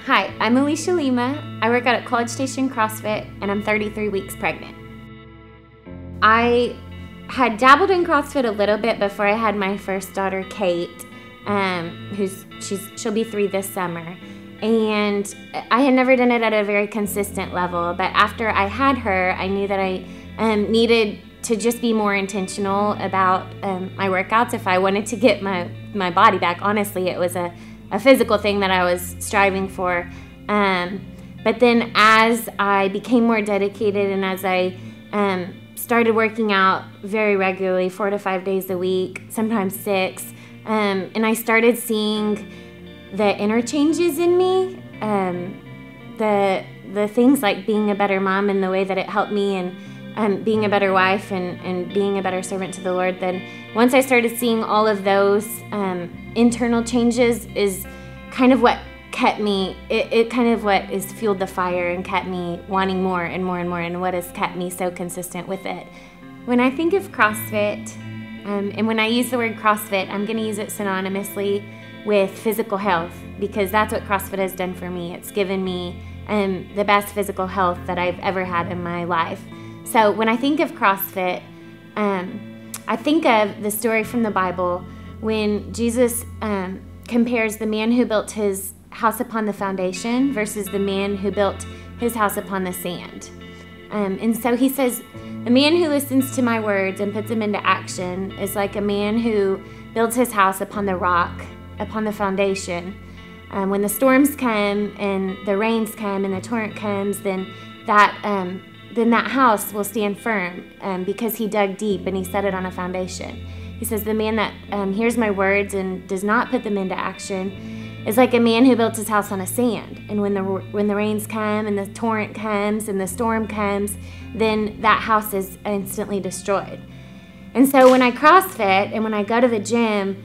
Hi, I'm Alicia Lima. I work out at College Station CrossFit, and I'm 33 weeks pregnant. I had dabbled in CrossFit a little bit before I had my first daughter, Kate, she'll be 3 this summer. And I had never done it at a very consistent level, but after I had her, I knew that I needed to just be more intentional about my workouts if I wanted to get my body back. Honestly, it was a physical thing that I was striving for. But then as I became more dedicated and as I started working out very regularly, 4 to 5 days a week, sometimes 6, and I started seeing the inner changes in me, the things like being a better mom and the way that it helped me, and being a better wife and being a better servant to the Lord. Then once I started seeing all of those internal changes is kind of what kept me, it kind of what is fueled the fire and kept me wanting more and more and more, and what has kept me so consistent with it. When I think of CrossFit, and when I use the word CrossFit, I'm going to use it synonymously with physical health, because that's what CrossFit has done for me. It's given me the best physical health that I've ever had in my life. So when I think of CrossFit, I think of the story from the Bible when Jesus compares the man who built his house upon the foundation versus the man who built his house upon the sand. And so he says, the man who listens to my words and puts them into action is like a man who builds his house upon the rock, upon the foundation. When the storms come and the rains come and the torrent comes, then that house will stand firm because he dug deep and he set it on a foundation. He says the man that hears my words and does not put them into action is like a man who built his house on a sand. And when the rains come and the torrent comes and the storm comes, then that house is instantly destroyed. And so when I CrossFit and when I go to the gym,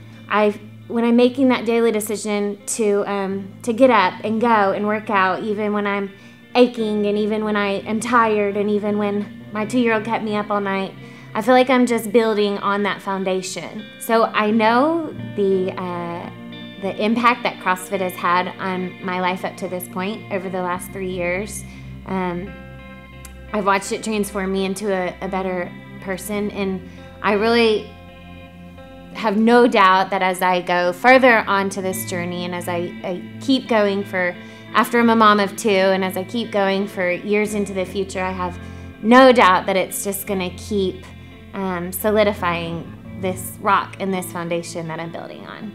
when I'm making that daily decision to get up and go and work out, even when I'm aching and even when I am tired and even when my 2-year-old kept me up all night, I feel like I'm just building on that foundation. So I know the impact that CrossFit has had on my life up to this point over the last 3 years. I've watched it transform me into a better person, and I really have no doubt that as I go further onto this journey and as I keep going after I'm a mom of 2, and as I keep going for years into the future, I have no doubt that it's just going to keep solidifying this rock and this foundation that I'm building on.